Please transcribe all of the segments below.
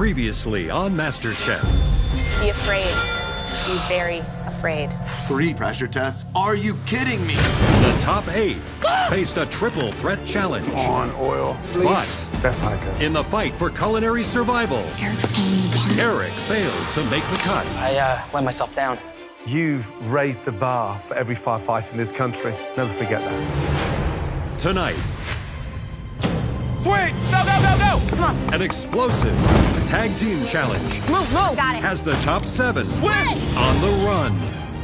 Previously on MasterChef. Be afraid. Be very afraid. 3 pressure tests? Are you kidding me? The top 8 faced a triple threat challenge. On oil, please. But Best I could. in the fight for culinary survival, Eric's falling apart. Eric failed to make the cut. I let myself down. You've raised the bar for every firefighter in this country. Never forget that. Tonight, Switch! Go, go, go, go! Come on. an explosive tag team challenge Move, got it. has the top 7 Switch! on the run.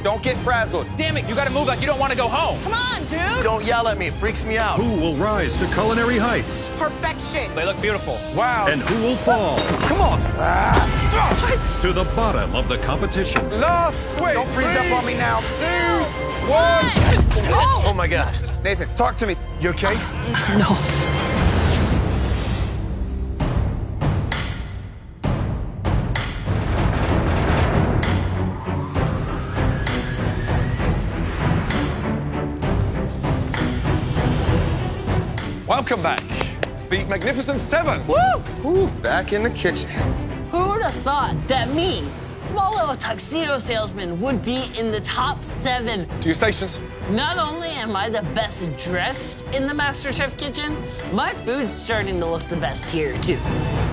Don't get frazzled. Damn it, you gotta move like you don't want to go home. Come on, dude. Don't yell at me, it freaks me out. Who will rise to culinary heights? Perfection. They look beautiful. Wow. And who will fall Come on. to the bottom of the competition? Last switch. Don't freeze up on me now. 2, 1. Oh my gosh. Nathan, talk to me. You okay? No. Welcome back. The Magnificent 7. Ooh, back in the kitchen. Who would have thought that me, small little tuxedo salesman, would be in the top 7? To your stations. Not only am I the best dressed in the MasterChef kitchen, my food's starting to look the best here, too.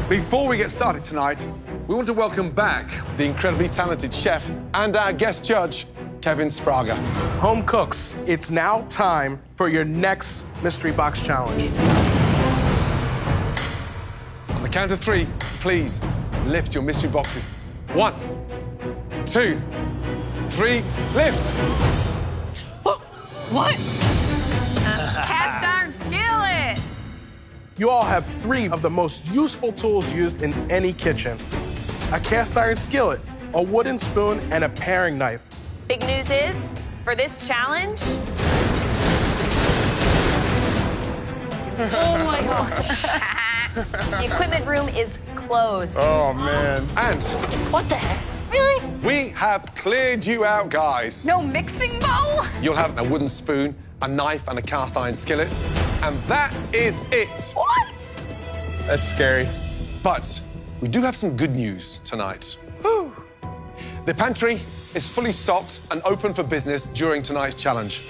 Before we get started tonight, we want to welcome back the incredibly talented chef and our guest judge, Kevin Spraga. Home cooks, it's now time for your next mystery box challenge. On the count of 3, please lift your mystery boxes. 1, 2, 3, lift. What? Cast iron skillet. You all have 3 of the most useful tools used in any kitchen. A cast iron skillet, a wooden spoon, and a paring knife. Big news is, for this challenge, Oh my gosh. the equipment room is closed. Oh man. And What the heck? Really? we have cleared you out, guys. No mixing bowl? You'll have a wooden spoon, a knife, and a cast iron skillet. And that is it. What? That's scary. But we do have some good news tonight. The pantry is fully stocked and open for business during tonight's challenge.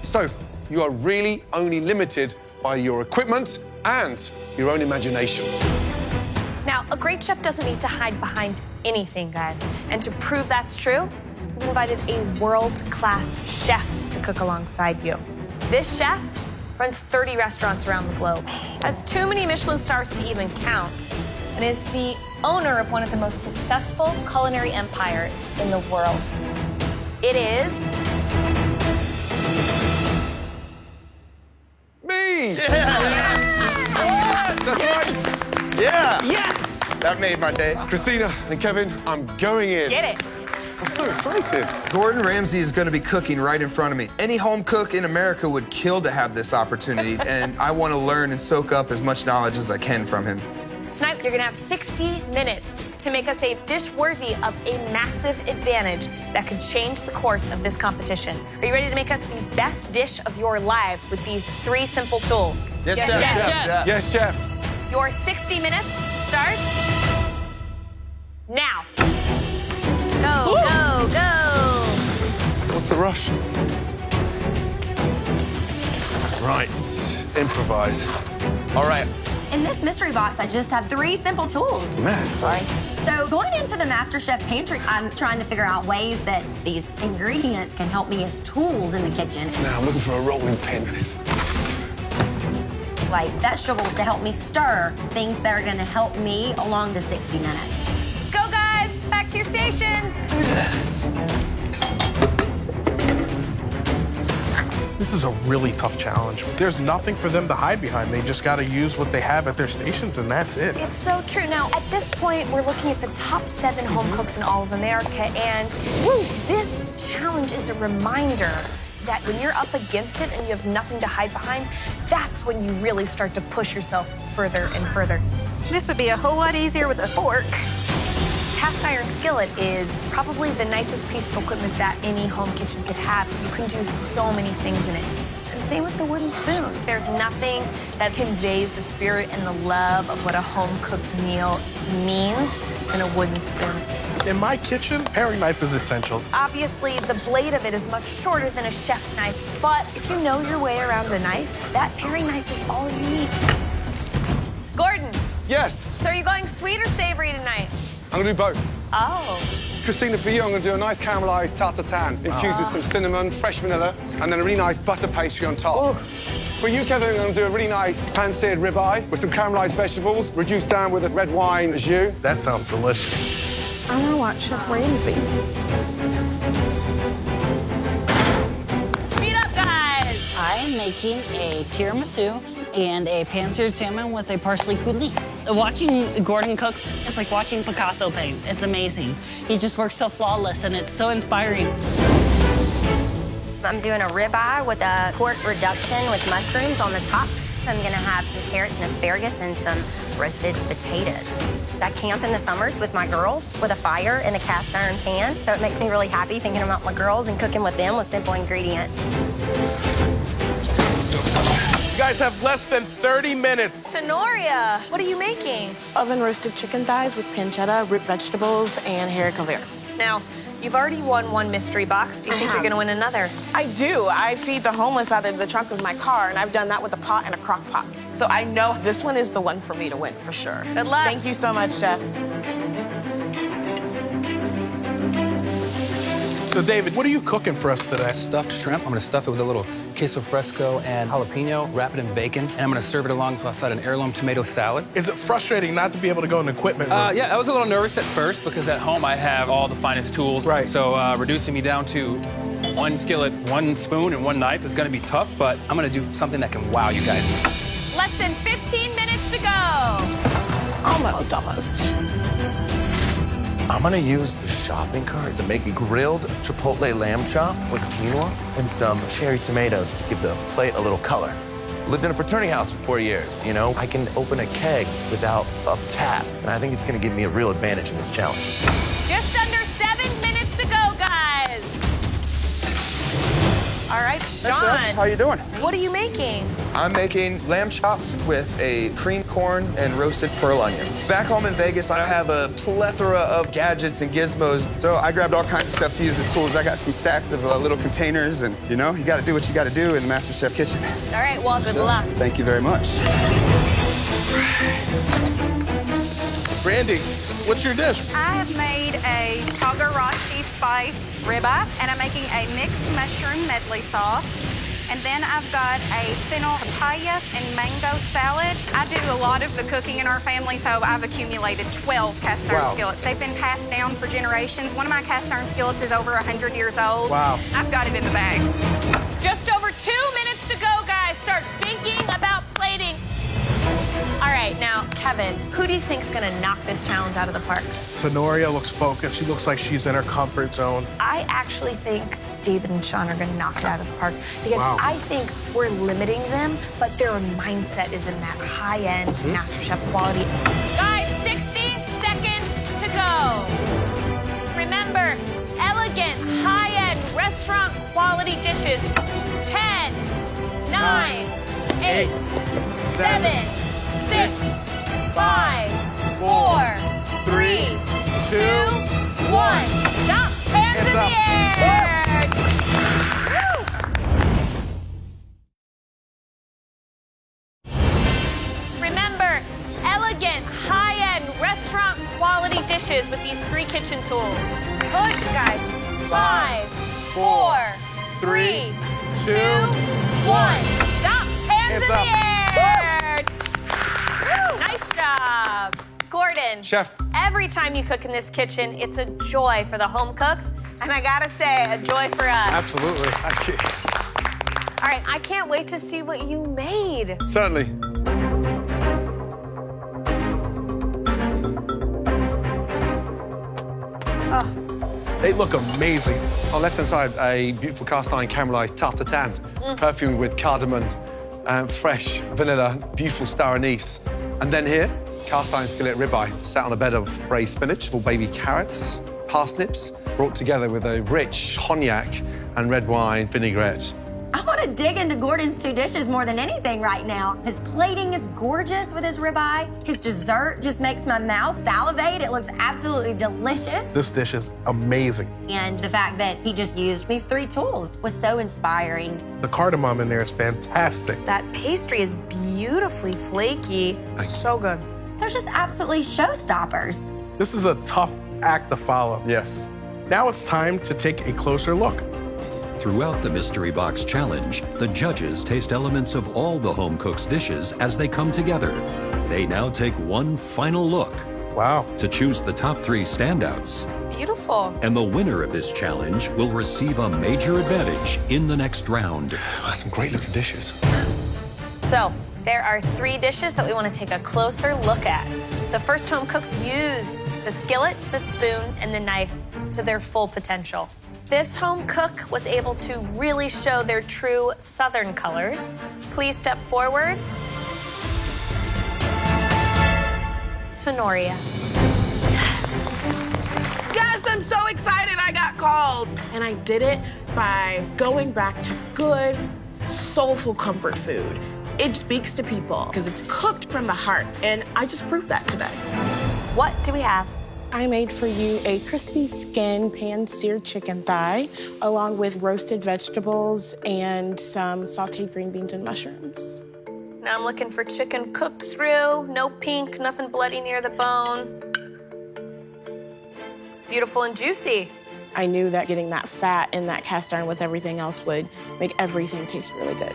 So you are really only limited by your equipment and your own imagination. Now, a great chef doesn't need to hide behind anything, guys. And to prove that's true, we've invited a world-class chef to cook alongside you. This chef runs 30 restaurants around the globe, has too many Michelin stars to even count, and is the owner of one of the most successful culinary empires in the world. It is Me! That's right. Yeah. yes. That made my day. Christina and Kevin, I'm going in. Get it. I'm so excited. Gordon Ramsay is going to be cooking right in front of me. Any home cook in America would kill to have this opportunity, and I want to learn and soak up as much knowledge as I can from him. Tonight, you're gonna have 60 minutes to make us a dish worthy of a massive advantage that could change the course of this competition. Are you ready to make us the best dish of your lives with these 3 simple tools? Yes, Yes, chef. chef. Yes, chef. Your 60 minutes starts now. Go, go, go. What's the rush? Right, improvise. All right. In this mystery box, I just have 3 simple tools. Man, So going into the MasterChef pantry, I'm trying to figure out ways that these ingredients can help me as tools in the kitchen. now I'm looking for a rolling pin. Like vegetables to help me stir, things that are gonna help me along the 60 minutes. Let's go, guys. Back to your stations. This is a really tough challenge. There's nothing for them to hide behind. They just gotta use what they have at their stations, and that's it. It's so true. Now, at this point, we're looking at the top 7 home cooks in all of America, and this challenge is a reminder that when you're up against it and you have nothing to hide behind, that's when you really start to push yourself further and further. This would be a whole lot easier with a fork. Cast iron skillet is probably the nicest piece of equipment that any home kitchen could have. You can do so many things in it. And Same with the wooden spoon. There's nothing that conveys the spirit and the love of what a home-cooked meal means than a wooden spoon. In my kitchen, paring knife is essential. Obviously, the blade of it is much shorter than a chef's knife, but if you know your way around a knife, that paring knife is all you need. Gordon. Yes. So are you going sweet or savory tonight? I'm gonna do both. Oh. Christina, for you, I'm gonna do a nice caramelized tarte tatin, infused with some cinnamon, fresh vanilla, and then a really nice butter pastry on top. Ooh. For you, Kevin, I'm gonna do a really nice pan-seared ribeye with some caramelized vegetables, reduced down with a red wine jus. That sounds delicious. I want to watch Chef Ramsay. Speed up, guys! I am making a tiramisu and a pan-seared salmon with a parsley coulis. Watching Gordon cook is like watching Picasso paint. It's amazing. He just works so flawless, and it's so inspiring. I'm doing a ribeye with a pork reduction with mushrooms on the top. I'm gonna have some carrots and asparagus and some roasted potatoes. I camp in the summers with my girls with a fire in a cast iron pan, so it makes me really happy thinking about my girls and cooking with them with simple ingredients. You guys have less than 30 minutes. Tenoria, what are you making? Oven roasted chicken thighs with pancetta, root vegetables, and haricot vert. Now, you've already won one mystery box. Do you think you're gonna win another? I do. I feed the homeless out of the trunk of my car, and I've done that with a pot and a crock pot. So I know this one is the one for me to win, for sure. Good luck. Thank you so much, Chef. So, David, what are you cooking for us today? Stuffed shrimp. I'm gonna stuff it with a little queso fresco and jalapeno, wrap it in bacon, and I'm gonna serve it alongside an heirloom tomato salad. Is it frustrating not to be able to go in the equipment room? Yeah, I was a little nervous at first because at home I have all the finest tools. Right. So reducing me down to one skillet, one spoon, and one knife is gonna be tough, but I'm gonna do something that can wow you guys. Less than 15 minutes to go. Almost. I'm gonna use the shopping cart to make a grilled chipotle lamb chop with quinoa and some cherry tomatoes to give the plate a little color. Lived in a fraternity house for 4 years, you know? I can open a keg without a tap, and I think it's gonna give me a real advantage in this challenge. Just under 7 minutes to go, guys. All right, Sean. How you doing? What are you making? I'm making lamb chops with a creamed corn and roasted pearl onions. Back home in Vegas, I have a plethora of gadgets and gizmos, so I grabbed all kinds of stuff to use as tools. I got some stacks of little containers, and you know, you gotta do what you gotta do in the MasterChef kitchen. All right, well, good luck. Thank you very much. Brandy, what's your dish? I have made a togarashi spice ribeye, and I'm making a mixed mushroom medley sauce. And then I've got a fennel papaya and mango salad. I do a lot of the cooking in our family, so I've accumulated 12 cast iron skillets. They've been passed down for generations. One of my cast iron skillets is over 100 years old. Wow. I've got it in the bag. Just over 2 minutes to go, guys. Start thinking about plating. All right, now, Kevin, who do you think's gonna knock this challenge out of the park? Tenoria looks focused. She looks like she's in her comfort zone. I actually think David and Sean are gonna knock it out of the park because I think we're limiting them, but their mindset is in that high-end MasterChef quality. Guys, 60 seconds to go. Remember, elegant, high-end restaurant quality dishes. 10, 9, 8, 7, 6, 5, 4, 3, 2, 1. Stop. Hands in the air. Remember, elegant, high-end restaurant quality dishes with these 3 kitchen tools. Push, guys. 5, 4, 3, 2, 1. Stop. Hands in the air. Nice job. Gordon. Chef. Every time you cook in this kitchen, it's a joy for the home cooks. And I gotta say, a joy for us. Absolutely. Thank you. All right, I can't wait to see what you made. Certainly. They look amazing. On the left-hand side, a beautiful cast iron caramelized tarte tatin, perfumed with cardamom, fresh vanilla, beautiful star anise. And then here, cast iron skillet ribeye, sat on a bed of braised spinach, full baby carrots, parsnips, brought together with a rich cognac and red wine vinaigrette. I want to dig into Gordon's two dishes more than anything right now. His plating is gorgeous with his ribeye. His dessert just makes my mouth salivate. It looks absolutely delicious. This dish is amazing. And the fact that he just used these 3 tools was so inspiring. The cardamom in there is fantastic. That pastry is beautifully flaky. So good. They're just absolutely showstoppers. This is a tough act to follow. Yes. Now it's time to take a closer look. Throughout the Mystery Box Challenge, the judges taste elements of all the home cook's dishes as they come together. They now take one final look. Wow. To choose the top 3 standouts. Beautiful. And the winner of this challenge will receive a major advantage in the next round. That's some great looking dishes. So, there are 3 dishes that we want to take a closer look at. The first home cook used the skillet, the spoon, and the knife to their full potential. This home cook was able to really show their true Southern colors. Please step forward. Tenoria. Yes, I'm so excited I got called. And I did it by going back to good, soulful comfort food. It speaks to people because it's cooked from the heart, and I just proved that today. What do we have? I made for you a crispy skin pan-seared chicken thigh, along with roasted vegetables and some sauteed green beans and mushrooms. Now I'm looking for chicken cooked through, no pink, nothing bloody near the bone. It's beautiful and juicy. I knew that getting that fat in that cast iron with everything else would make everything taste really good.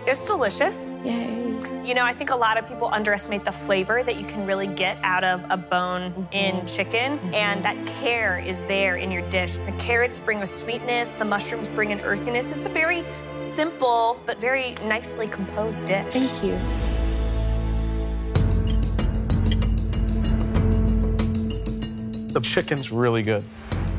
It's delicious. Yay. You know, I think a lot of people underestimate the flavor that you can really get out of a bone-in chicken, and that care is there in your dish. The carrots bring a sweetness, the mushrooms bring an earthiness. It's a very simple but very nicely composed dish. Thank you. The chicken's really good.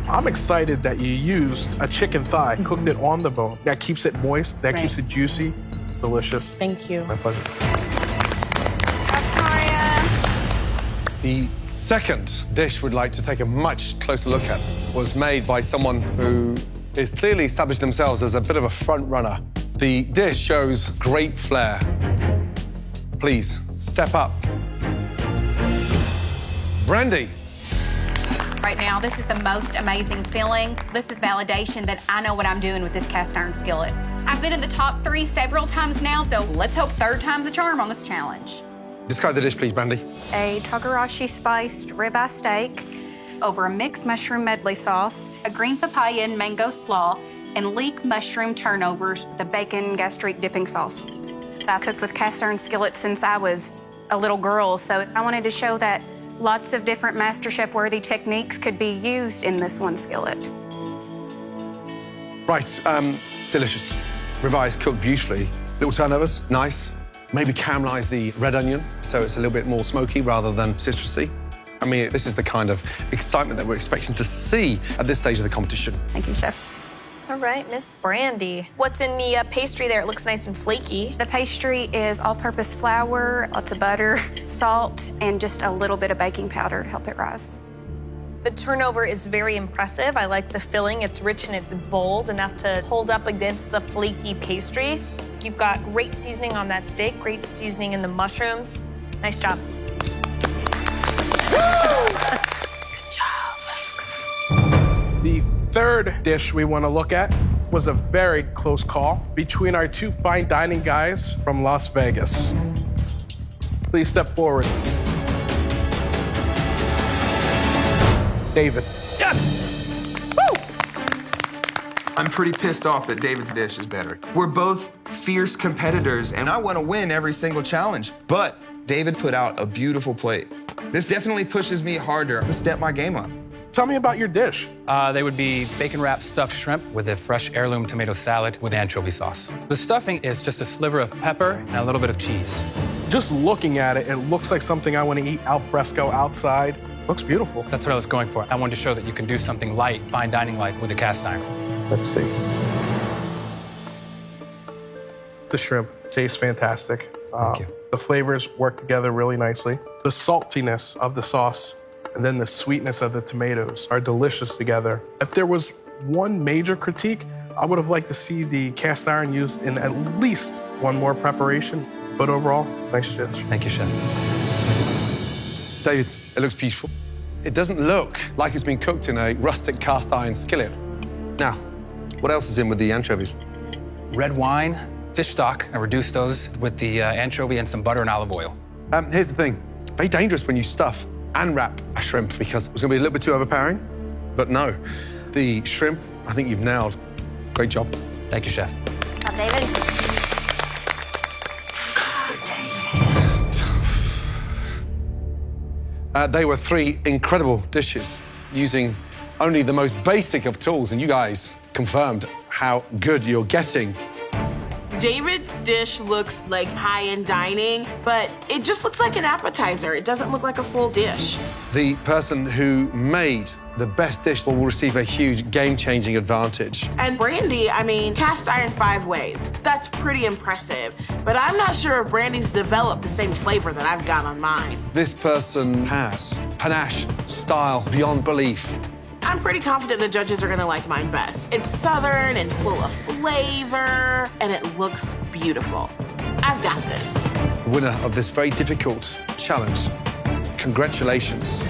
I'm excited that you used a chicken thigh, cooked it on the bone. That keeps it moist, that keeps it juicy. It's delicious. Thank you. My pleasure. The second dish we'd like to take a much closer look at was made by someone who is clearly established themselves as a bit of a front runner. The dish shows great flair. Please, step up. Brandy. Right now, this is the most amazing feeling. This is validation that I know what I'm doing with this cast iron skillet. I've been in the top 3 several times now, so let's hope 3rd time's a charm on this challenge. Describe the dish, please, Brandy. A togarashi spiced ribeye steak over a mixed mushroom medley sauce, a green papaya and mango slaw, and leek mushroom turnovers with a bacon gastrique dipping sauce. I cooked with cast iron skillets since I was a little girl, so I wanted to show that lots of different MasterChef-worthy techniques could be used in this one skillet. Right, delicious. Ribeye is cooked beautifully. Little turnovers, nice. Maybe caramelize the red onion so it's a little bit more smoky rather than citrusy. I mean, this is the kind of excitement that we're expecting to see at this stage of the competition. Thank you, Chef. All right, Miss Brandy. What's in the pastry there? It looks nice and flaky. The pastry is all-purpose flour, lots of butter, salt, and just a little bit of baking powder to help it rise. The turnover is very impressive. I like the filling. It's rich and it's bold enough to hold up against the flaky pastry. You've got great seasoning on that steak, great seasoning in the mushrooms. Nice job. The third dish we want to look at was a very close call between our 2 fine dining guys from Las Vegas. Please step forward. David. Yes! Woo! I'm pretty pissed off that David's dish is better. We're both fierce competitors, and I want to win every single challenge. But David put out a beautiful plate. This definitely pushes me harder to step my game up. Tell me about your dish. They would be bacon-wrapped stuffed shrimp with a fresh heirloom tomato salad with anchovy sauce. The stuffing is just a sliver of pepper and a little bit of cheese. Just looking at it, it looks like something I want to eat al fresco outside. Looks beautiful. That's what I was going for. I wanted to show that you can do something light, fine dining like, with a cast iron. Let's see. The shrimp tastes fantastic. Thank you. The flavors work together really nicely. The saltiness of the sauce and then the sweetness of the tomatoes are delicious together. If there was one major critique, I would have liked to see the cast iron used in at least one more preparation, but overall, nice dish. Thank you, Chef. David, it looks beautiful. It doesn't look like it's been cooked in a rustic cast iron skillet. Now, what else is in with the anchovies? Red wine, fish stock. I reduced those with the anchovy and some butter and olive oil. Here's the thing. Very dangerous when you stuff and wrap a shrimp because it's going to be a little bit too overpowering. But no, the shrimp, I think you've nailed. Great job. Thank you, Chef. David. They were 3 incredible dishes using only the most basic of tools, and you guys confirmed how good you're getting. David's dish looks like high-end dining, but it just looks like an appetizer. It doesn't look like a full dish. The person who made the best dish will receive a huge game-changing advantage. And Brandy, I mean, cast iron 5 ways. That's pretty impressive. But I'm not sure if Brandy's developed the same flavor that I've got on mine. This person has panache, style beyond belief. I'm pretty confident the judges are gonna like mine best. It's southern and full of flavor, and it looks beautiful. I've got this. Winner of this very difficult challenge. Congratulations.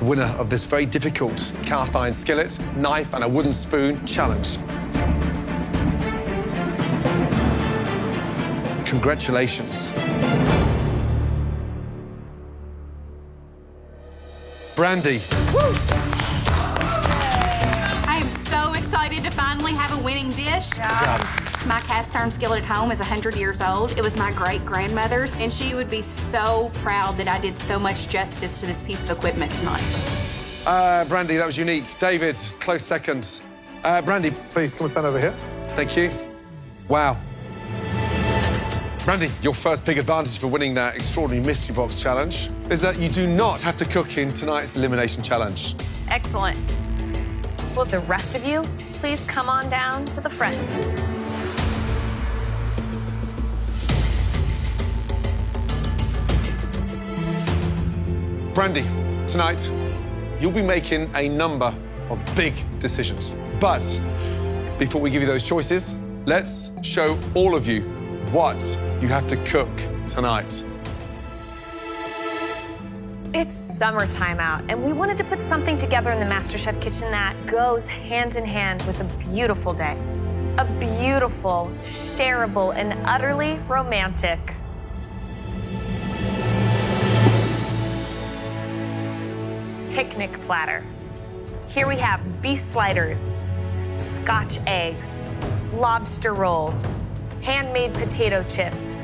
Winner of this very difficult cast iron skillet, knife and a wooden spoon challenge. Congratulations. Brandy. Woo! I am so excited to finally have a winning dish. Good job. My cast iron skillet at home is 100 years old. It was my great-grandmother's, and she would be so proud that I did so much justice to this piece of equipment tonight. Brandy, that was unique. David, close second. Brandy, Please, come and stand over here. thank you. Wow. Brandy, your first big advantage for winning that extraordinary mystery box challenge is that you do not have to cook in tonight's elimination challenge. Excellent. Will the rest of you please come on down to the front? Brandy, tonight, you'll be making a number of big decisions. But before we give you those choices, let's show all of you what you have to cook tonight. It's summertime out, and we wanted to put something together in the MasterChef kitchen that goes hand in hand with a beautiful day. A beautiful, shareable, and utterly romantic picnic platter. Here we have beef sliders, Scotch eggs, lobster rolls, handmade potato chips,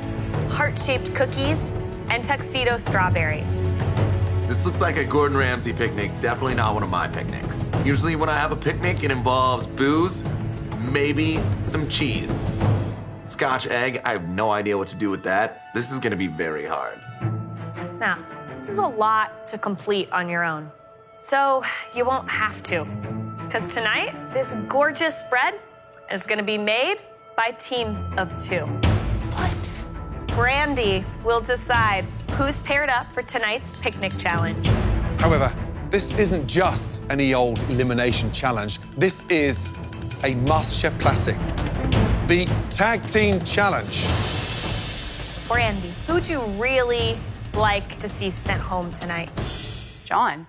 heart-shaped cookies, and tuxedo strawberries. This looks like a Gordon Ramsay picnic, definitely not one of my picnics. Usually when I have a picnic, it involves booze, maybe some cheese. Scotch egg, I have no idea what to do with that. This is gonna be very hard. Now, this is a lot to complete on your own, so you won't have to. Because tonight, this gorgeous spread is gonna be made by teams of 2. What? Brandy will decide who's paired up for tonight's picnic challenge. However, this isn't just any old elimination challenge. This is a MasterChef classic, the Tag Team Challenge. Brandy, who'd you really like to see sent home tonight? John.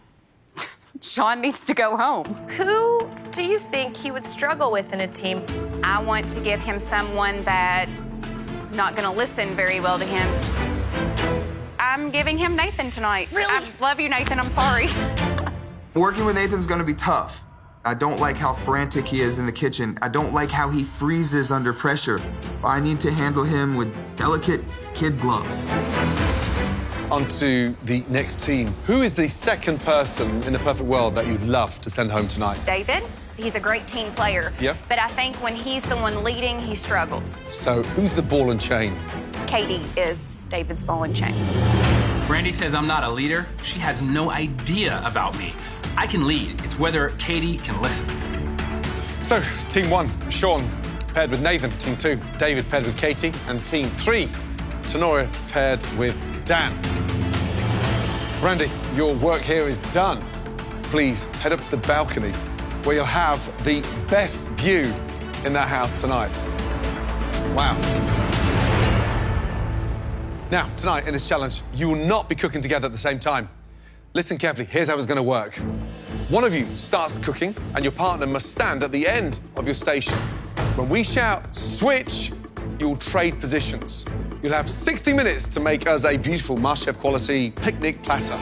John needs to go home. Who do you think he would struggle with in a team? I want to give him someone that's not gonna listen very well to him. I'm giving him Nathan tonight. Really? I love you, Nathan, I'm sorry. Working with Nathan's gonna be tough. I don't like how frantic he is in the kitchen. I don't like how he freezes under pressure. I need to handle him with delicate kid gloves. On to the next team. Who is the second person in the perfect world that you'd love to send home tonight? David, he's a great team player. Yeah. But I think when he's the one leading, he struggles. So who's the ball and chain? Katie is David's ball and chain. Brandy says I'm not a leader. She has no idea about me. I can lead. It's whether Katie can listen. So, team 1, Sean paired with Nathan. Team 2, David paired with Katie. And team 3, Tenoria paired with Dan. Randy, your work here is done. Please head up to the balcony where you'll have the best view in that house tonight. Wow. Now, tonight in this challenge, you will not be cooking together at the same time. Listen carefully, here's how it's going to work. One of you starts cooking, and your partner must stand at the end of your station. When we shout, switch, you'll trade positions. You'll have 60 minutes to make us a beautiful MasterChef quality picnic platter.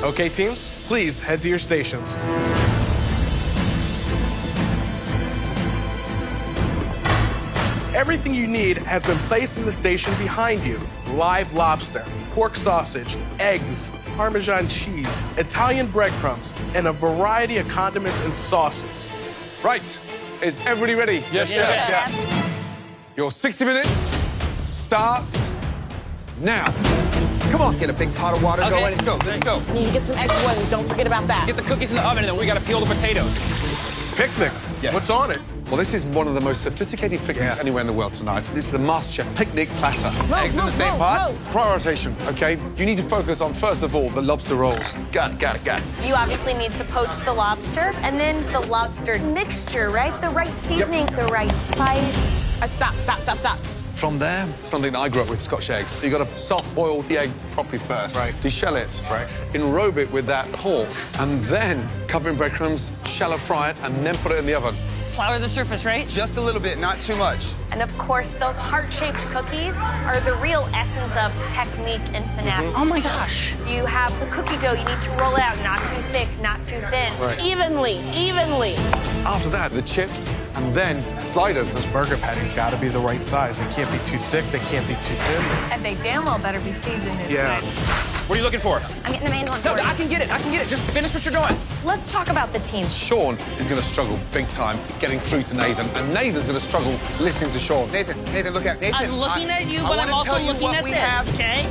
Okay, teams, please head to your stations. Everything you need has been placed in the station behind you. Live lobster, pork sausage, eggs, Parmesan cheese, Italian breadcrumbs, and a variety of condiments and sauces. Right, is everybody ready? Yes, chef. Your 60 minutes starts now. Come on. Get a big pot of water going. Let's go, let's go. Need to get some eggs boiling. Don't forget about that. Get the cookies in the oven, and then we gotta peel the potatoes. Picnic. Yes. What's on it? Well, this is one of the most sophisticated picnics anywhere in the world tonight. This is the MasterChef picnic platter. Eggs in the same pot? Prioritization, okay? You need to focus on, first of all, the lobster rolls. Got it. You obviously need to poach the lobster, and then the lobster mixture, right? The right seasoning, the right spice. Stop. From there, something that I grew up with, Scotch eggs. You gotta soft boil the egg properly first. Right. Deshell it. Right. Enrobe it with that pork, and then cover in breadcrumbs, shallow fry it, and then put it in the oven. Flour the surface, right? Just a little bit, not too much. And of course, those heart-shaped cookies are the real essence of technique and finesse. Oh my gosh. You have the cookie dough, you need to roll it out, not too thick, not too thin. Right. Evenly. After that, the chips, and then sliders. Those burger patties gotta be the right size. They can't be too thick, they can't be too thin. And they damn well better be seasoned inside. Yeah. What are you looking for? I'm getting the main one No, for you. I can get it. Just finish what you're doing. Let's talk about the teams. Sean is gonna struggle big time getting through to Nathan, and Nathan's gonna struggle listening to Sean. Nathan, look at Nathan. I'm looking at you, I but I'm wanna also tell you looking what at we this, have. okay?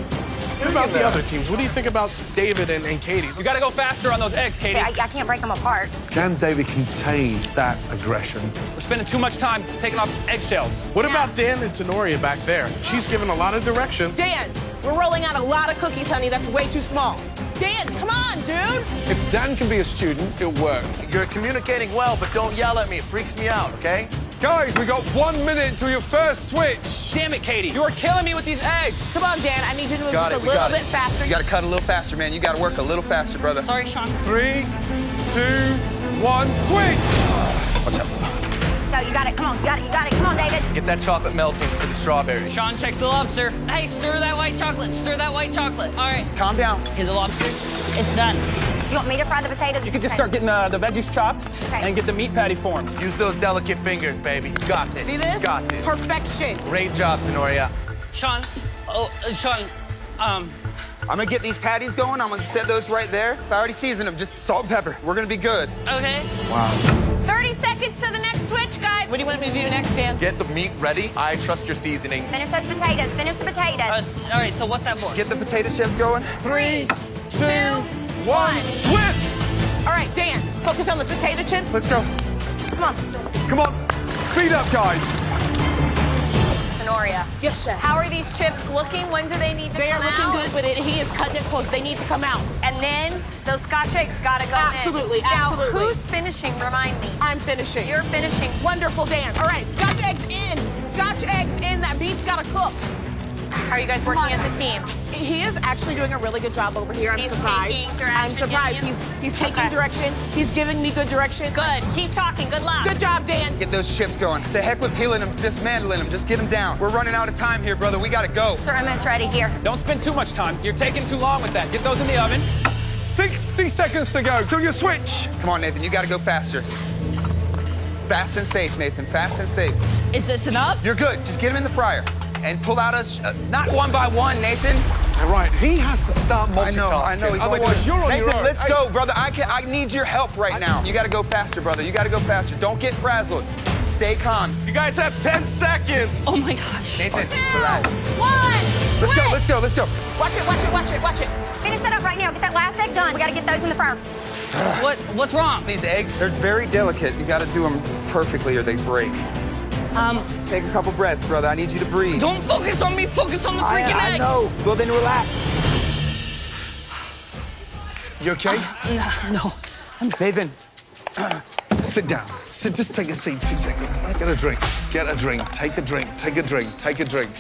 What about the other teams? What do you think about David and Katie? You gotta go faster on those eggs, Katie. Okay, I can't break them apart. Can David contain that aggression? We're spending too much time taking off eggshells. What about Dan and Tenoria back there? She's given a lot of direction. Dan, we're rolling out a lot of cookies, honey. That's way too small. Dan, come on, dude. If Dan can be a student, it'll work. You're communicating well, but don't yell at me. It freaks me out, okay? Guys, we got 1 minute till your first switch. Damn it, Katie. You are killing me with these eggs. Come on, Dan. I need you to move Got just it, a we got little it. bit faster. You gotta cut a little faster, man. You gotta work a little faster, brother. Sorry, Sean. 3, 2, 1, switch. Watch out. Go, you got it. Come on, you got it. Come on, David. Get that chocolate melting for the strawberries. Sean, check the lobster. Hey, stir that white chocolate. All right. Calm down. Here's the lobster. It's done. You want me to fry the potatoes? You can just start getting the veggies chopped Okay. and get the meat patty formed. Use those delicate fingers, baby. You got this. See this? You got this. Perfection. Great job, Tenoria. Sean. Sean. I'm gonna get these patties going. I'm gonna set those right there. I already seasoned them. Just salt and pepper. We're gonna be good. Okay. 30 seconds to the next switch, guys. What do you want me to do next, Dan? Get the meat ready. I trust your seasoning. Finish those potatoes. Finish the potatoes. All right, so what's that for? Get the potato chips going. 3, 2, 1, switch. All right, Dan, focus on the potato chips. Let's go. Come on. Come on, speed up, guys. Tenoria, Yes, chef. how are these chips looking? When do they need to They are come looking out? good, but he is cutting it close. They need to come out. And then those Scotch eggs gotta go Absolutely, in. Now, absolutely. who's finishing? Remind me. I'm finishing. You're finishing. Wonderful, Dan. All right, Scotch eggs in. Scotch eggs in. That meat's gotta cook. How are you guys working as a team? He is actually doing a really good job over here. I'm He's surprised. taking direction, I'm surprised. giving He's taking Okay. direction. He's giving me good direction. Good. Keep talking. Good luck. Good job, Dan. Get those chips going. To heck with peeling them, dismantling them. Just get them down. We're running out of time here, brother. We gotta go. We're almost ready here. Don't spend too much time. You're taking too long with that. Get those in the oven. 60 seconds to go till your switch. Come on, Nathan. You gotta go faster. Fast and safe, Nathan. Fast and safe. Is this enough? You're good. Just get them in the fryer. And pull out not one by one, Nathan. All right, he has to start multitasking. I know. Otherwise, you're on Nathan, your own. let's Hey, go, brother. I need your help right now. You gotta go faster, brother. You gotta go faster. Don't get frazzled. Stay calm. You guys have 10 seconds. Oh my gosh. Nathan, 2, relax. 1. Let's go. Watch it. Finish that up right now. Get that last egg done. We gotta get those in the fryer. What's wrong? These eggs, they're very delicate. You gotta do them perfectly or they break. Take a couple breaths, brother. I need you to breathe. Don't focus on me, focus on the freaking eggs. I know. Well, then relax. You okay? No. Nathan. Sit down. Just take a seat 2 seconds. Get a drink. Get a drink. Take a drink. Take a drink. Take a drink.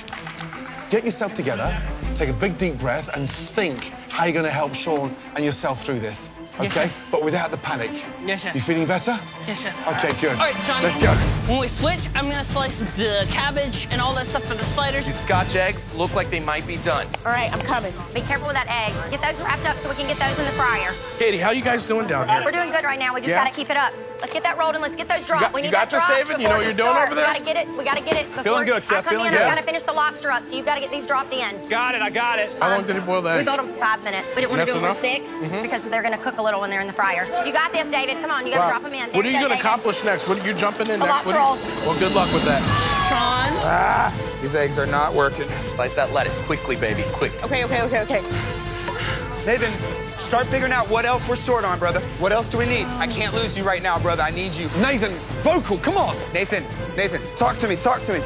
Get yourself together. Take a big deep breath and think how you're going to help Sean and yourself through this. Yes, Okay? chef. But without the panic. Yes, chef. You feeling better? Yes, chef. Okay, good. All right, Sean. Let's go. When we switch, I'm gonna slice the cabbage and all that stuff for the sliders. These Scotch eggs look like they might be done. All right, I'm coming. Be careful with that egg. Get those wrapped up so we can get those in the fryer. Katie, how you guys doing down here? We're doing good right now. We just Yeah? gotta keep it up. Let's get that rolled and let's get those dropped. We need you got that this, dropped David? You know what before you're the doing start. over there? We gotta get it. We gotta get it. Feeling good, chef, I come feeling in, good. I gotta finish the lobster up, so you've gotta get these dropped in. Got it, I got it. How long did it boil the We eggs? built them 5 minutes. We didn't want to That's do them for enough? 6 because they're gonna cook a little when they're in the fryer. You got this, David. Come on, you gotta Wow. drop them in. What are you David, going to accomplish next? What are you jumping in The next? lobster rolls. Well, good luck with that. Sean. These eggs are not working. Slice that lettuce quickly, baby, quick. Okay. Nathan, start figuring out what else we're short on, brother. What else do we need? I can't lose you right now, brother. I need you. Nathan, vocal, come on. Nathan, talk to me.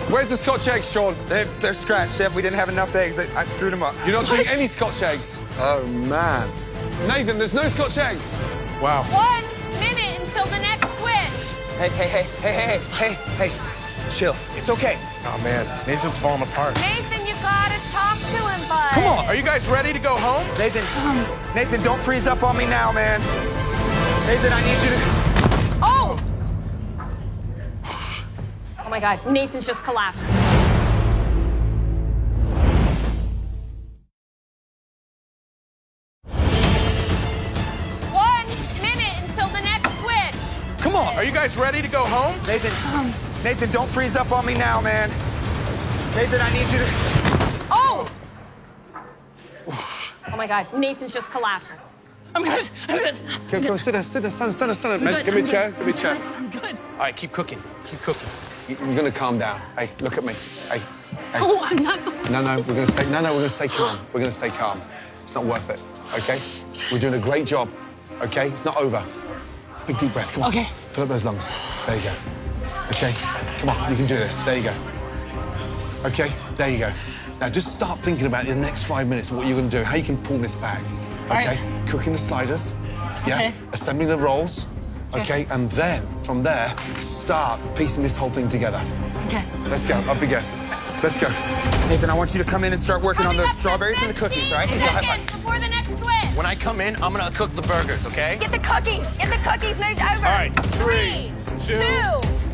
Where's the Scotch eggs, Sean? They're scratched, Chef. We didn't have enough eggs. I screwed them up. You're not doing any Scotch eggs. Oh, man. Nathan, there's no Scotch eggs. Wow. 1 minute until the next switch. Hey. Chill. It's okay. Oh, man. Nathan's falling apart. Nathan, you gotta talk to him, bud. Come on. Are you guys ready to go home? Nathan, don't freeze up on me now, man. Nathan, I need you to... Oh! Oh my God, Nathan's just collapsed. Come on. Are you guys ready to go home? Nathan, don't freeze up on me now, man. Nathan, I need you to... Oh! Oh my God, Nathan's just collapsed. I'm good. Come on, sit down. Stand up. Give me a chair. I'm good. All right, keep cooking. You're going to calm down. Hey, look at me. Hey. Oh, I'm not going. No, we're going to stay calm. We're going to stay calm. It's not worth it, okay? We're doing a great job, okay? It's not over. Big deep breath, come on. Okay. Fill up those lungs. There you go. Okay, come on, you can do this. There you go. Okay, there you go. Now just start thinking about the next 5 minutes and what you're going to do, how you can pull this back. Okay, right. Cooking the sliders. Yeah, Okay. assembling the rolls. Okay, and then from there, start piecing this whole thing together. Okay. Let's go, up we go. Let's go. Nathan, I want you to come in and start working on those strawberries and the cookies, all right? Before the next switch. When I come in, I'm gonna cook the burgers, okay? Get the cookies moved over. All right. 3, 2,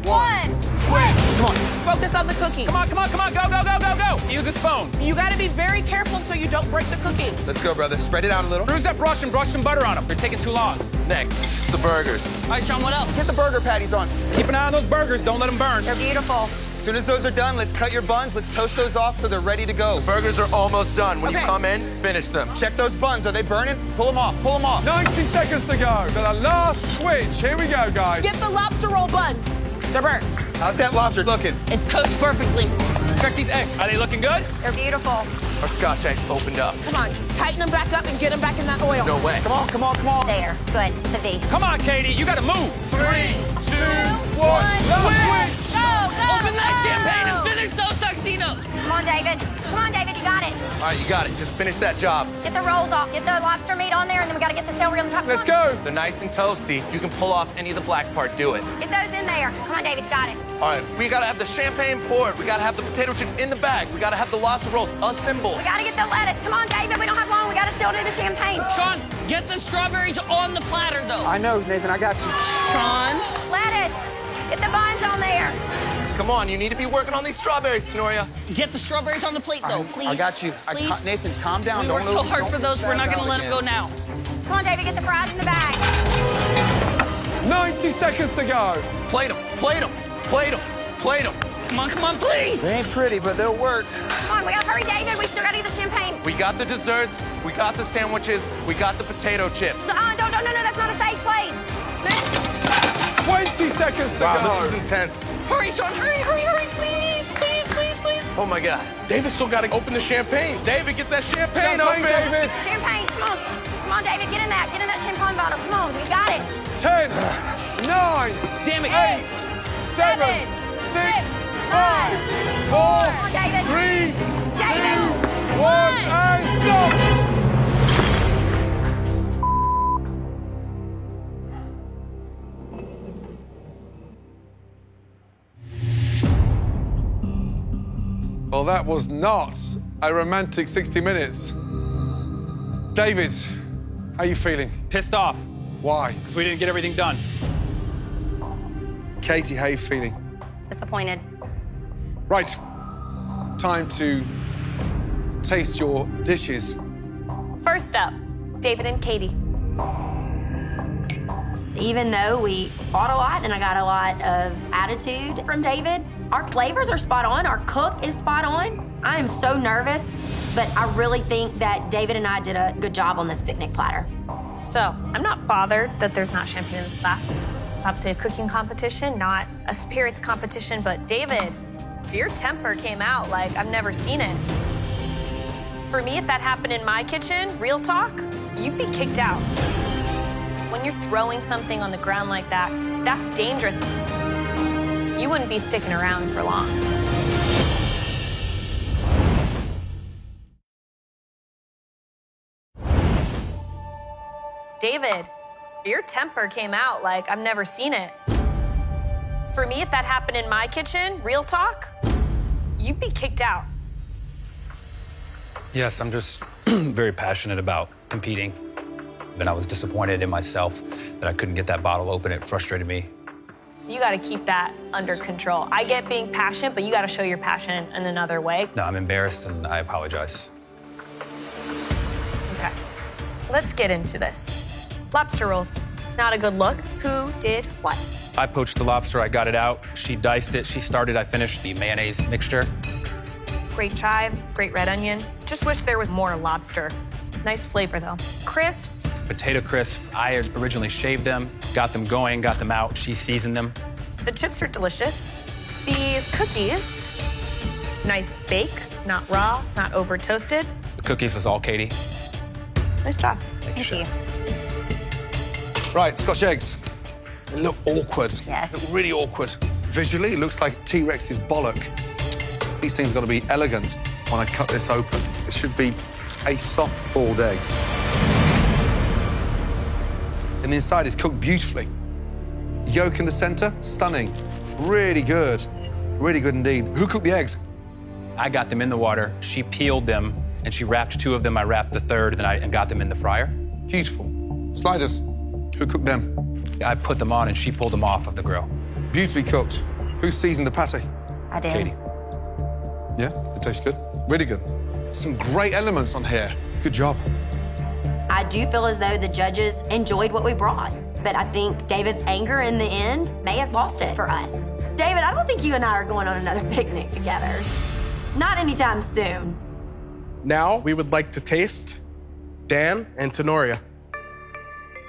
1. Come on. Focus on the cookies. Come on, go. Use his phone. You gotta be very careful so you don't break the cookie. Let's go, brother. Spread it out a little. Bruise that brush and brush some butter on them. They're taking too long. Next, the burgers. All right, Sean, what else? Get the burger patties on. Keep an eye on those burgers. Don't let them burn. They're beautiful. As soon as those are done, let's cut your buns. Let's toast those off so they're ready to go. Burgers are almost done. When you Okay. come in, finish them. Check those buns. Are they burning? Pull them off. Pull them off. 90 seconds to go. So the last switch. Here we go, guys. Get the lobster roll bun. They're burnt. How's that lobster looking? It's cooked perfectly. Check these eggs. Are they looking good? They're beautiful. Our Scotch eggs opened up. Come on, tighten them back up and get them back in that oil. No way. Come on. There. Good. It's a V. Come on, Katie. You gotta move. 3, 2, 1. Switch. Go. Open that champagne and finish those tuxedos. Come on, David. You got it. All right, you got it. Just finish that job. Get the rolls off. Get the lobster meat on there, and then we gotta get the celery on the top. Let's go. They're nice and toasty. You can pull off any of the black part. Do it. Get those in there. Come on, David. You got it. All right, we gotta have the champagne poured. We gotta have the potato chips in the bag. We gotta have the lobster rolls assembled. We gotta get the lettuce. Come on, David. We don't have long. We gotta still do the champagne. Sean, get the strawberries on the platter, though. I know, Nathan. I got you. Sean. Lettuce. Get the buns on there. Come on, you need to be working on these strawberries, Tenoria. Get the strawberries on the plate, though, please. I got you. Please. Nathan, calm down. We worked so hard for those. We're not going to let them go now. Come on, David. Get the fries in the bag. 90 seconds to go. Plate them. Come on, please. They ain't pretty, but they'll work. Come on, we gotta hurry, David. We still gotta do the champagne. We got the desserts, we got the sandwiches, we got the potato chips. No, that's not a safe place. 20 seconds to Wow, go. this is intense. Hurry, Sean, hurry, please. Oh my God. David still got to open the champagne. David, get that champagne open. David. Champagne, come on, David, get in that champagne bottle. Come on, we got it. 10, 9, Damn it. 8, 7, 6, 5, 4, David. 3, David. 2, 1, and stop! Well, that was not a romantic 60 minutes. David, how are you feeling? Pissed off, Why? because we didn't get everything done. Katie, how are you feeling? Disappointed. Right, time to taste your dishes. First up, David and Katie. Even though we fought a lot and I got a lot of attitude from David, our flavors are spot on. Our cook is spot on. I am so nervous, but I really think that David and I did a good job on this picnic platter. So, I'm not bothered that there's not champagne in this glass. This is obviously a cooking competition, not a spirits competition, but David, your temper came out like I've never seen it. For me, if that happened in my kitchen, real talk, you'd be kicked out. When you're throwing something on the ground like that, that's dangerous. You wouldn't be sticking around for long. David, your temper came out like I've never seen it. For me, if that happened in my kitchen, real talk, you'd be kicked out. Yes, I'm just very passionate about competing. And I was disappointed in myself that I couldn't get that bottle open. It frustrated me. So you gotta keep that under control. I get being passionate, but you gotta show your passion in another way. No, I'm embarrassed and I apologize. Okay, let's get into this. Lobster rolls, not a good look. Who did what? I poached the lobster, I got it out. She diced it, she started, I finished the mayonnaise mixture. Great chive, great red onion. Just wish there was more lobster. Nice flavor though. Crisps. Potato crisp, I had originally shaved them, got them going, got them out. She seasoned them. The chips are delicious. These cookies, nice bake. It's not raw, it's not over toasted. The cookies was all Katie. Nice job. Thank you. Right, Scotch eggs. They look awkward. Yes. They look really awkward. Visually, it looks like T-Rex's bollock. These things got to be elegant when I cut this open. It should be a soft-boiled egg. And the inside is cooked beautifully. Yolk in the center, stunning. Really good. Really good indeed. Who cooked the eggs? I got them in the water. She peeled them and she wrapped 2 of them. I wrapped the 3rd and got them in the fryer. Beautiful. Sliders. Who cooked them? I put them on and she pulled them off of the grill. Beautifully cooked. Who seasoned the patty? I did. Katie. Yeah, it tastes good. Really good. Some great elements on here. Good job. I do feel as though the judges enjoyed what we brought, but I think David's anger in the end may have lost it for us. David, I don't think you and I are going on another picnic together. Not anytime soon. Now we would like to taste Dan and Tenoria.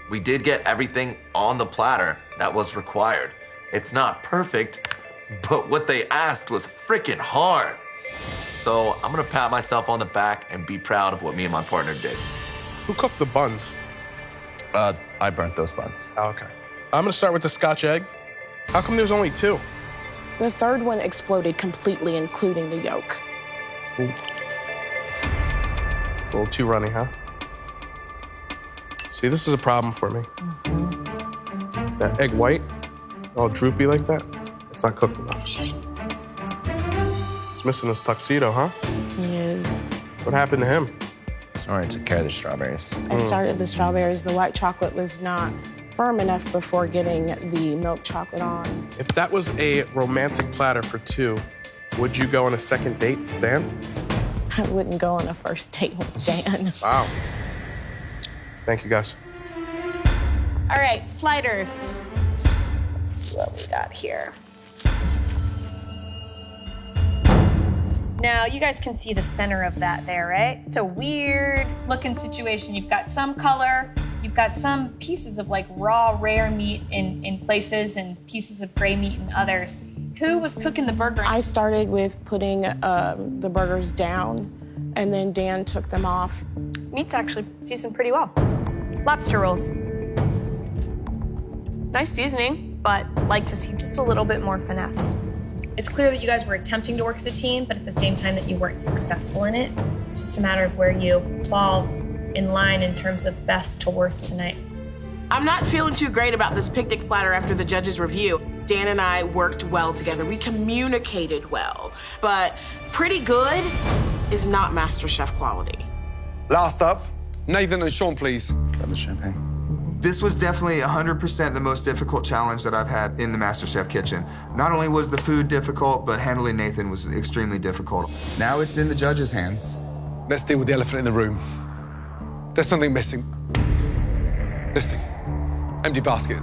We did get everything on the platter that was required. It's not perfect, but what they asked was freaking hard. So I'm gonna pat myself on the back and be proud of what me and my partner did. Who cooked the buns? I burnt those buns. Oh, okay. I'm gonna start with the Scotch egg. How come there's only 2? The third one exploded completely, including the yolk. A little too runny, huh? See, this is a problem for me. That egg white, all droopy like that, it's not cooked enough. It's missing his tuxedo, huh? He is. What happened to him? Sorry, took care of the strawberries. I started the strawberries. The white chocolate was not firm enough before getting the milk chocolate on. If that was a romantic platter for 2, would you go on a second date with Dan? I wouldn't go on a first date with Dan. Wow. Thank you, guys. All right, sliders. Let's see what we got here. Now, you guys can see the center of that there, right? It's a weird looking situation. You've got some color, you've got some pieces of like raw, rare meat in places and pieces of gray meat in others. Who was cooking the burger? I started with putting the burgers down, and then Dan took them off. Meat's actually seasoned pretty well. Lobster rolls. Nice seasoning, but like to see just a little bit more finesse. It's clear that you guys were attempting to work as a team, but at the same time that you weren't successful in it. It's just a matter of where you fall in line in terms of best to worst tonight. I'm not feeling too great about this picnic platter after the judge's review. Dan and I worked well together. We communicated well, but pretty good is not MasterChef quality. Last up, Nathan and Sean, please. Grab the champagne. This was definitely 100% the most difficult challenge that I've had in the MasterChef kitchen. Not only was the food difficult, but handling Nathan was extremely difficult. Now it's in the judges' hands. Let's deal with the elephant in the room. There's something missing. This thing. Empty basket.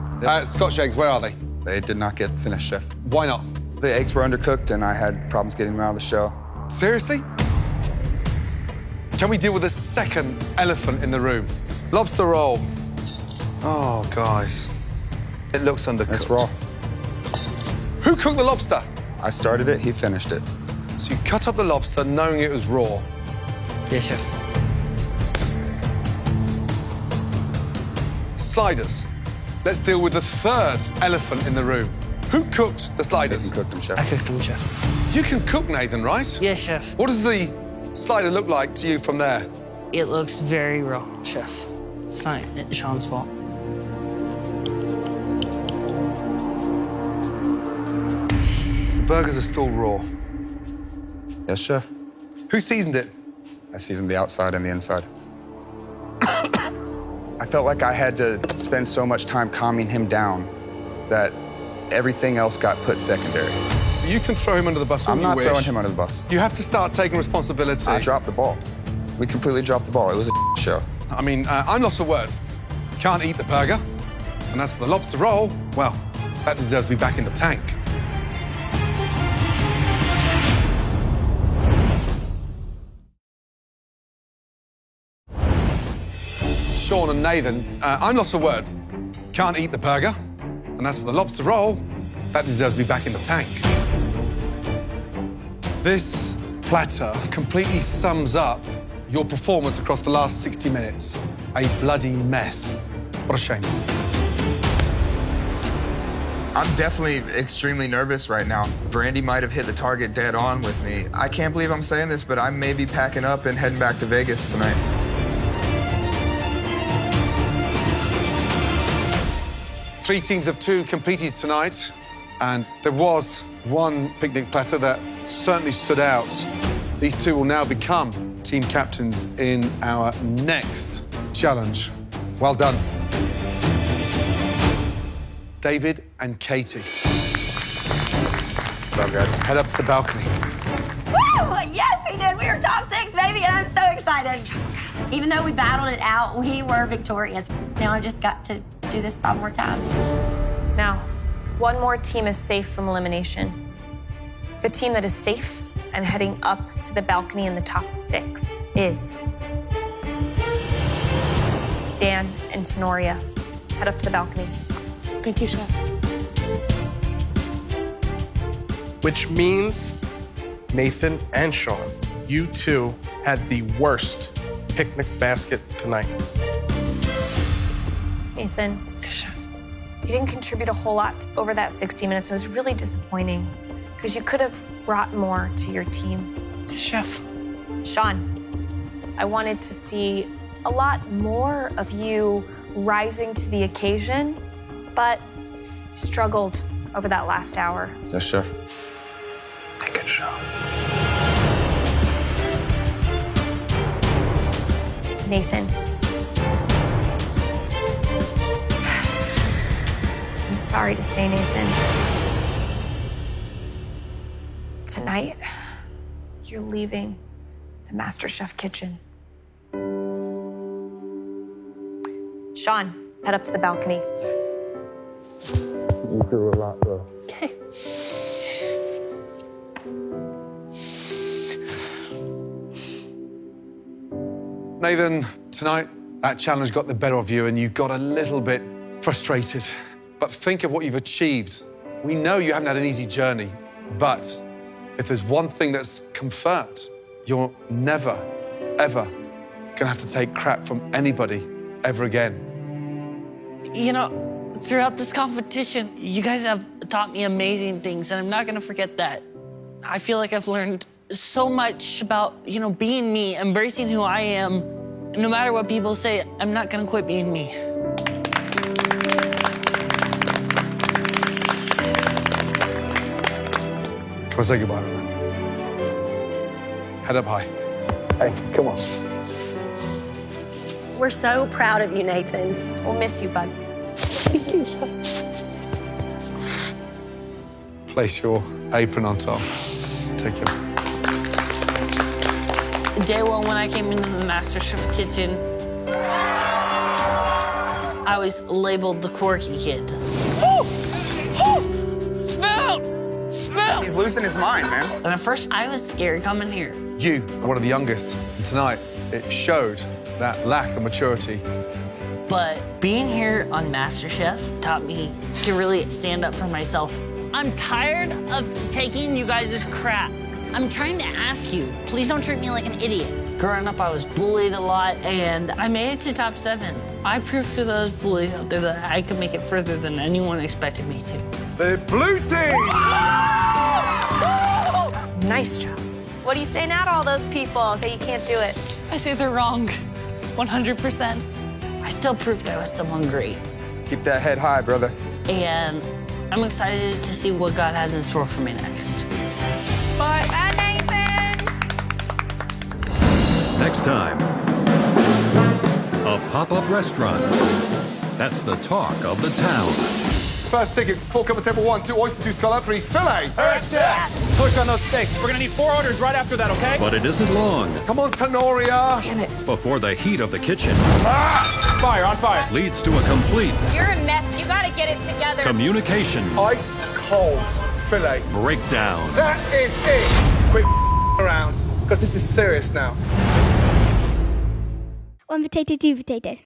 Scotch eggs, where are they? They did not get finished, Chef. Why not? The eggs were undercooked and I had problems getting them out of the shell. Seriously? Can we deal with the second elephant in the room? Lobster roll. Oh, guys. It looks undercooked. It's raw. Who cooked the lobster? I started it, he finished it. So you cut up the lobster knowing it was raw. Yes, Chef. Sliders. Let's deal with the third elephant in the room. Who cooked the sliders? Nathan cooked them, Chef. I cooked them, Chef. You can cook, Nathan, right? Yes, Chef. What does the slider look like to you from there? It looks very raw, Chef. It's not Sean's fault. The burgers are still raw. Yes, Chef. Who seasoned it? I seasoned the outside and the inside. I felt like I had to spend so much time calming him down that everything else got put secondary. You can throw him under the bus all I'm you not wish. throwing him under the bus. You have to start taking responsibility. I dropped the ball. We completely dropped the ball. It was a show. I mean, I'm lost for words. Can't eat the burger. And as for the lobster roll, well, that deserves to be back in the tank. Sean and Nathan, I'm lost for words. Can't eat the burger. And as for the lobster roll, that deserves to be back in the tank. This platter completely sums up your performance across the last 60 minutes. A bloody mess. What a shame. I'm definitely extremely nervous right now. Brandy might have hit the target dead on with me. I can't believe I'm saying this, but I may be packing up and heading back to Vegas tonight. Three teams of two competed tonight, and there was one picnic platter that certainly stood out. These two will now become team captains in our next challenge. Well done. David and Katie. Well, guys. Head up to the balcony. Woo! Yes, we did. We were top 6, baby, and I'm so excited. Even though we battled it out, we were victorious. Now I just got to do this 5 more times. Now, one more team is safe from elimination. The team that is safe and heading up to the balcony in the top 6 is Dan and Tenoria. Head up to the balcony. Thank you, chefs. Which means, Nathan and Sean, you two had the worst picnic basket tonight. Nathan, you didn't contribute a whole lot over that 60 minutes. It was really disappointing because you could have brought more to your team. Chef. Sean, I wanted to see a lot more of you rising to the occasion, but you struggled over that last hour. Yes, Chef. Take it, Sean. Nathan. I'm sorry to say, Nathan. Tonight, you're leaving the MasterChef kitchen. Sean, head up to the balcony. You threw a lot, though. Okay. Nathan, tonight, that challenge got the better of you and you got a little bit frustrated. But think of what you've achieved. We know you haven't had an easy journey, but if there's one thing that's confirmed, you're never, ever gonna have to take crap from anybody ever again. You know, Throughout this competition, you guys have taught me amazing things, and I'm not gonna forget that. I feel like I've learned so much about, being me, embracing who I am. No matter what people say, I'm not gonna quit being me. Come on, say goodbye, man. Head up high. Hey, come on. We're so proud of you, Nathan. We'll miss you, bud. Place your apron on top. Take it. Day one, when I came into the MasterChef kitchen, I was labeled the quirky kid. Spill! Spill! He's losing his mind, man. And at first, I was scared coming here. You are one of the youngest. And tonight, it showed that lack of maturity. But being here on MasterChef taught me to really stand up for myself. I'm tired of taking you guys' crap. I'm trying to ask you, please don't treat me like an idiot. Growing up, I was bullied a lot, and I made it to top 7. I proved to those bullies out there that I could make it further than anyone expected me to. The blue team! Nice job. What do you say now to all those people? Say you can't do it. I say they're wrong, 100%. I still proved I was someone great. Keep that head high, brother. And I'm excited to see what God has in store for me next. Bye. Bye, Nathan. Next time, a pop-up restaurant. That's the talk of the town. First ticket, 4 covers table 1, 2 oyster juice colour, 3 filet. Push on those steaks. We're gonna need 4 orders right after that, okay? But it isn't long Come on, Tenoria. Damn it. before the heat of the kitchen Fire, on fire. leads to a complete You're a mess. You gotta get it together. communication Ice cold filet. breakdown. That is it. Quick around, because this is serious now. 1 potato, 2 potato.